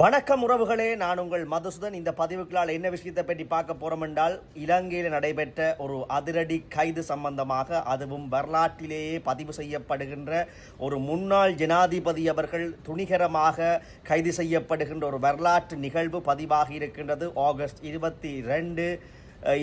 வணக்கம் உறவுகளே, நான் உங்கள் மதுசூதன். இந்த பதிவுகளால் என்ன விஷயத்தை பற்றி பார்க்க போறோம் என்றால், இலங்கையில் நடைபெற்ற ஒரு அதிரடி கைது சம்பந்தமாக, அதுவும் வரலாற்றிலேயே பதிவு செய்யப்படுகின்ற ஒரு முன்னாள் ஜனாதிபதி அவர்கள் துணிகரமாக கைது செய்யப்படுகின்ற ஒரு வரலாற்று நிகழ்வு பதிவாகி இருக்கின்றது. ஆகஸ்ட் 22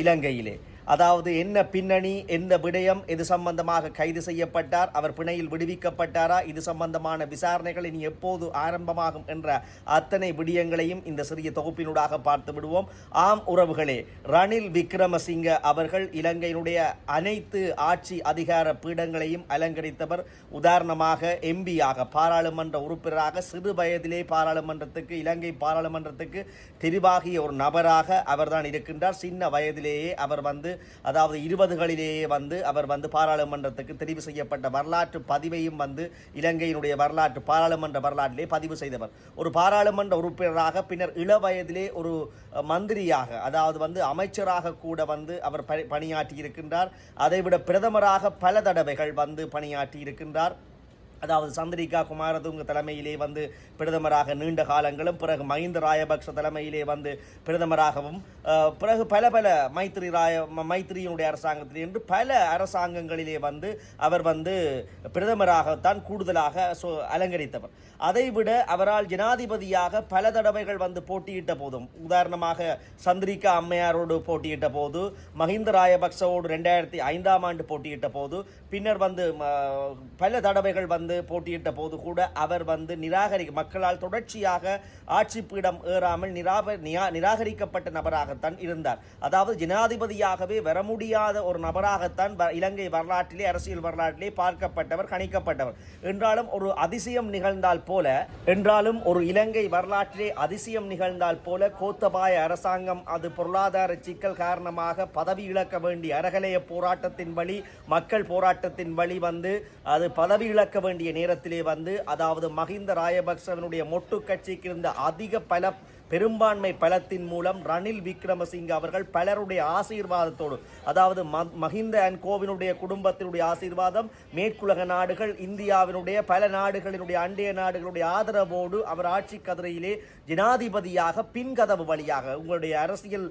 இலங்கையிலே. அதாவது என்ன பின்னணி, எந்த விடயம், இது சம்பந்தமாக கைது செய்யப்பட்டார், அவர் பிணையில் விடுவிக்கப்பட்டாரா, இது சம்பந்தமான விசாரணைகள் இனி எப்போது ஆரம்பமாகும் என்ற அத்தனை விடயங்களையும் இந்த சிறிய தொகுப்பினூடாக பார்த்து விடுவோம். ஆம் உறவுகளே, ரணில் விக்ரமசிங்க அவர்கள் இலங்கையினுடைய அனைத்து ஆட்சி அதிகார பீடங்களையும் அலங்கரித்தவர். உதாரணமாக எம்பியாக, பாராளுமன்ற உறுப்பினராக, சிறு வயதிலே பாராளுமன்றத்துக்கு, இலங்கை பாராளுமன்றத்துக்கு தெரிவாகிய ஒரு நபராக அவர்தான் இருக்கின்றார். சின்ன வயதிலேயே அவர் அதாவது 20களிலேயே அவர் பாராளுமன்றத்துக்கு தெரிவு செய்யப்பட்ட வரலாற்று பதிவையும் இலங்கையினுடைய வரலாற்று பாராளுமன்ற வரலாற்றிலே பதிவு செய்தவர். ஒரு பாராளுமன்ற உறுப்பினராக, பின்னர் இள வயதிலே ஒரு மந்திரியாக, அதாவது அமைச்சராக கூட அவர் பணியாற்றி இருக்கின்றார். அதைவிட பிரதமராக பல தடவைகள் பணியாற்றி இருக்கின்றார். அதாவது சந்திரிகா குமாரதுங்க தலைமையிலே பிரதமராக நீண்ட காலங்களும், பிறகு மஹிந்த ராயபக்ஷ தலைமையிலே பிரதமராகவும், பிறகு பல மைத்திரியினுடைய அரசாங்கத்திலே என்று பல அரசாங்கங்களிலே அவர் பிரதமராகத்தான் கூடுதலாக அலங்கரித்தவர். அதைவிட அவரால் ஜனாதிபதியாக பல தடவைகள் போட்டியிட்ட போதும், உதாரணமாக சந்திரிகா அம்மையாரோடு போட்டியிட்ட போது, மஹிந்த ராயபக்சவோடு 2005ஆம் ஆண்டு போட்டியிட்ட போது, பின்னர் பல தடவைகள் போட்டியிட்ட போது கூட அவர் மக்களால் தொடர்ச்சியாக ஆட்சி பீடம் ஏறாமல் நிராகரிக்கப்பட்ட நபராகத்தான் இருந்தார். அதாவது ஜனாதிபதியாகவே வர முடியாத ஒரு நபராகத்தான் இலங்கை வரலாற்றிலே, அரசியல் வரலாற்றிலே பார்க்கப்பட்டவர், கணிக்கப்பட்டவர். என்றாலும் ஒரு அதிசயம் நிகழ்ந்தால் போல, ஒரு இலங்கை வரலாற்றிலே அதிசயம் நிகழ்ந்தால் போல, கோத்தபாய அரசாங்கம் அது பொருளாதார சிக்கல் காரணமாக பதவி இழக்க வேண்டிய அறகலைய போராட்டத்தின் வழி, மக்கள் போராட்டத்தின் வழி அது பதவி இழக்க வேண்டிய நேரத்திலே அதாவது மஹிந்த ராயபக்சவனுடைய மொட்டு கட்சிக்கு இருந்த அதிக பெரும்பான்மை பலத்தின் மூலம் ரணில் விக்ரமசிங்க அவர்கள் பலருடைய ஆசீர்வாதத்தோடு, அதாவது மஹிந்த அண்ட் கோவினுடைய குடும்பத்தினுடைய ஆசீர்வாதம், மேற்குலக நாடுகள், இந்தியாவினுடைய பல நாடுகளினுடைய அண்டைய நாடுகளுடைய ஆதரவோடு அவர் ஆட்சி கதிரையிலே ஜனாதிபதியாக பின்கதவு வழியாக, உங்களுடைய அரசியல்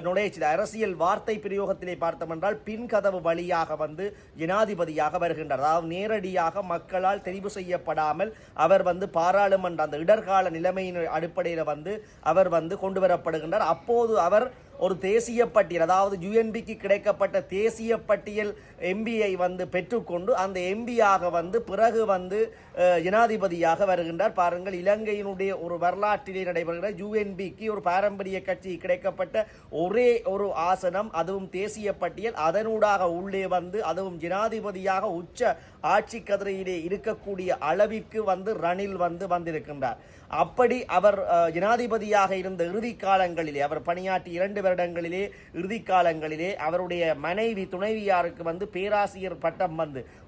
நுழைச்சி அரசியல் வார்த்தை பிரயோகத்திலே பார்த்தோம் என்றால் பின்கதவு வழியாக ஜனாதிபதியாக வருகின்றார். அதாவது நேரடியாக மக்களால் தெரிவு செய்யப்படாமல் அவர் பாராளுமன்ற அந்த இடர்கால நிலைமையின் அடிப்படையில் அவர் கொண்டு வரப்படுகின்றார். அப்போது அவர் ஒரு தேசிய பட்டியல், அதாவது யுஎன்பிக்கு கிடைக்கப்பட்ட தேசிய பட்டியல் எம்பியை பெற்றுக்கொண்டு அந்த எம்பியாக பிறகு ஜனாதிபதியாக வருகின்றார். பாருங்கள், இலங்கையினுடைய ஒரு வரலாற்றிலே நடைபெறுகிற யுஎன்பிக்கு ஒரு பாரம்பரிய கட்சி கிடைக்கப்பட்ட ஒரே ஒரு ஆசனம், அதுவும் தேசிய பட்டியல், அதனூடாக உள்ளே அதுவும் ஜனாதிபதியாக உச்ச ஆட்சி கதிரையிலே இருக்கக்கூடிய அளவிற்கு ரணில் வந்திருக்கின்றார். அப்படி அவர் ஜனாதிபதியாக இருந்த இறுதி காலங்களிலே, அவர் பணியாற்றி 2 வருடங்களிலே இறுதி காலங்களிலே அவருடைய மனைவி துணைவியாருக்கு பேராசிரியர் பட்டம்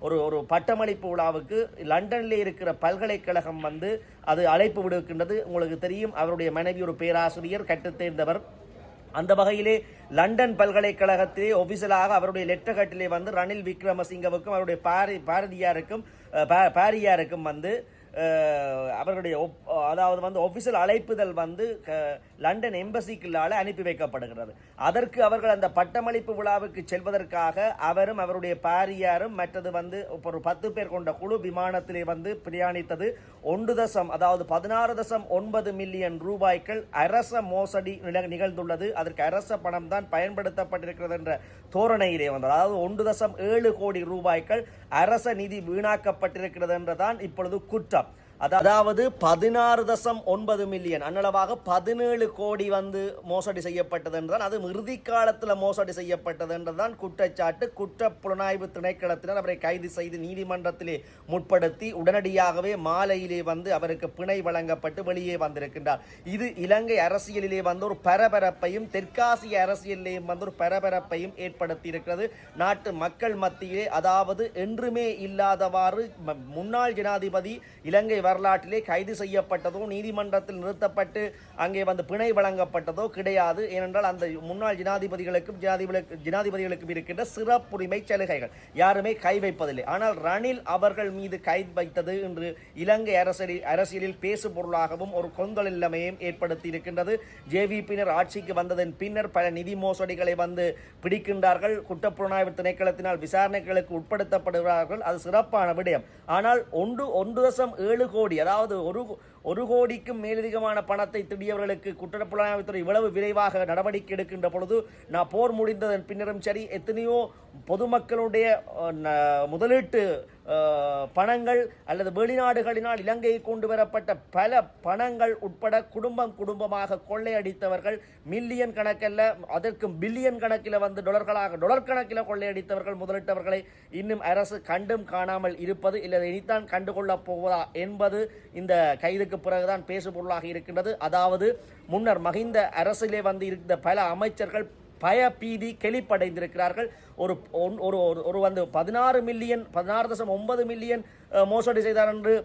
ஒரு பட்டமளிப்பு விழாவுக்கு லண்டனிலே இருக்கிற பல்கலைக்கழகம் அது அழைப்பு விடுக்கின்றது. உங்களுக்கு தெரியும், அவருடைய மனைவி ஒரு பேராசிரியர், கற்றுத்தேர்ந்தவர். அந்த வகையிலே லண்டன் பல்கலைக்கழகத்திலே ஒபிஷியலாக அவருடைய லெட்டர் கட்டிலே ரணில் விக்ரமசிங்கவுக்கும் அவருடைய பாரியாருக்கும் அவர்களுடைய அதாவது ஒபிஷியல் அழைப்புதல் லண்டன் எம்பசிக்குள்ளால அனுப்பி வைக்கப்படுகிறது. அதற்கு அவர்கள் அந்த பட்டமளிப்பு விழாவுக்கு செல்வதற்காக அவரும் அவருடைய பாரியாரும் மற்றது ஒரு 10 பேர் கொண்ட குழு விமானத்திலே பிரயாணித்தது. 16.9 மில்லியன் ரூபாய்கள் அரச மோசடி நிகழ்ந்துள்ளது. அதற்கு அரச பணம் தான் பயன்படுத்தப்பட்டிருக்கிறது என்ற தோரணையிலே அதாவது 1.7 கோடி ரூபாய்கள் அரச நிதி வீணாக்கப்பட்டிருக்கிறது என்றுதான் இப்பொழுது குற்றம். அதாவது 16.9 மில்லியன் அன்னளவாக 17 கோடி மோசடி செய்யப்பட்டது என்றால், அது இறுதி காலத்தில் மோசடி செய்யப்பட்டது என்றுதான் குற்றச்சாட்டு. குற்ற புலனாய்வு திணைக்களத்தினர் அவரை கைது செய்து நீதிமன்றத்திலே முற்படுத்தி உடனடியாகவே மாலையிலே அவருக்கு பிணை வழங்கப்பட்டு வெளியே வந்திருக்கின்றார். இது இலங்கை அரசியலிலே ஒரு பரபரப்பையும், தெற்காசிய அரசியலிலேயும் ஒரு பரபரப்பையும் ஏற்படுத்தி இருக்கிறது நாட்டு மக்கள் மத்தியிலே. அதாவது என்றுமே இல்லாதவாறு முன்னாள் ஜனாதிபதி, இலங்கை வரலாற்றிலே கைது செய்யப்பட்டதோ நீதிமன்றத்தில் நிறுத்தப்பட்டு அங்கே வந்து பிணை வழங்கப்பட்டதோ கிடையாது. ஏனென்றால் அந்த முன்னாள் ஜனாதிபதிகளுக்கும் இருக்கின்ற சிறப்புரிமை சலுகைகள் யாருமே கை வைப்பதில்லை. ஆனால் ரணில் அவர்கள் மீது கை வைத்தது இன்று இலங்கை அரசியலில் பேசு பொருளாகவும் ஒரு கொந்தளிலைமையும் ஏற்படுத்தி இருக்கின்றது. ஜேவிபியினர் ஆட்சிக்கு வந்ததன் பின்னர் பல நிதி மோசடிகளை வந்து பிடிக்கின்றார்கள். குற்றப்புலனாய்வு திணைக்களத்தினால் விசாரணைகளுக்கு உட்படுத்தப்படுகிறார்கள். அது சிறப்பான விடயம். ஆனால் 1.7 கோடி, அதாவது ஒரு கோடிக்கும் மேலதிகமான பணத்தை திடியவர்களுக்கு குற்றப்புலனாய்வுத்துறை இவ்வளவு விரைவாக நடவடிக்கை எடுக்கின்ற பொழுது, நான் போர் முடிந்ததன் பின்னரும் சரி எத்தனையோ பொதுமக்களுடைய முதலீட்டு பணங்கள் அல்லது வெளிநாடுகளினால் இலங்கையை கொண்டு வரப்பட்ட பல பணங்கள் உட்பட குடும்பமாக கொள்ளையடித்தவர்கள் மில்லியன் கணக்கில், அதற்கும் பில்லியன் கணக்கில் வந்து டாலர் கணக்கில் கொள்ளையடித்தவர்கள் முதலிட்டவர்களை இன்னும் அரசு கண்டும் காணாமல் இருப்பது, இல்லை இனித்தான் கண்டுகொள்ளப் போவதா என்பது இந்த கைதுக்கு பிறகுதான் பேசுபொருளாக இருக்கின்றது. அதாவது முன்னர் மஹிந்த அரசிலே வந்து இருந்த பல அமைச்சர்கள் பய பீதி கெளிப்படைந்திருக்கிறார்கள். ஒரு வந்து 16.9 மில்லியன் மோசடி செய்தார் என்று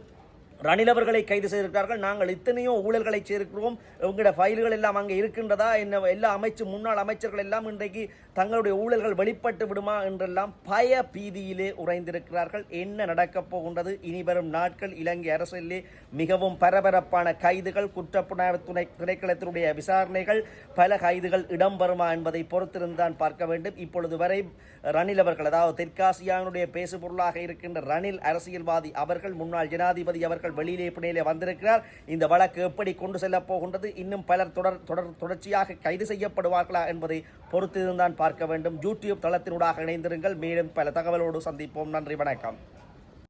ரணில் அவர்களை கைது செய்திருக்கிறார்கள். நாங்கள் இத்தனையோ ஊழல்களை செய்திருக்கிறோம், உங்களோட ஃபைல்கள் எல்லாம் அங்கே இருக்கின்றதா, என்ன எல்லா முன்னாள் அமைச்சர்கள் எல்லாம் இன்றைக்கு தங்களுடைய ஊழல்கள் வெளிப்பட்டு விடுமா என்றெல்லாம் பய பீதியிலே உறைந்திருக்கிறார்கள். என்ன நடக்கப் போகின்றது இனி வரும் நாட்கள்? இலங்கை அரசியலிலே மிகவும் பரபரப்பான கைதுகள், குற்றப்புலனாய்வு திணைக்களத்தினுடைய விசாரணைகள், பல கைதுகள் இடம்பெறுமா என்பதை பொறுத்திருந்தான் பார்க்க வேண்டும். இப்பொழுது வரை ரணில் அவர்கள், அதாவது தெற்காசியாவினுடைய பேசுபொருளாக இருக்கின்ற ரணில் அரசியல்வாதி அவர்கள், முன்னாள் ஜனாதிபதி அவர்கள் வெளியிலே பிணையிலே வந்திருக்கிறார். இந்த வழக்கு எப்படி கொண்டு செல்லப் போகின்றது, இன்னும் பலர் தொடர்ச்சியாக கைது செய்யப்படுவார்களா என்பதை பொறுத்திருந்தான் பார்க்க வேண்டும். யூடியூப் தளத்தினூடாக இணைந்திருங்கள். மேலும் பல தகவலோடு சந்திப்போம். நன்றி, வணக்கம்.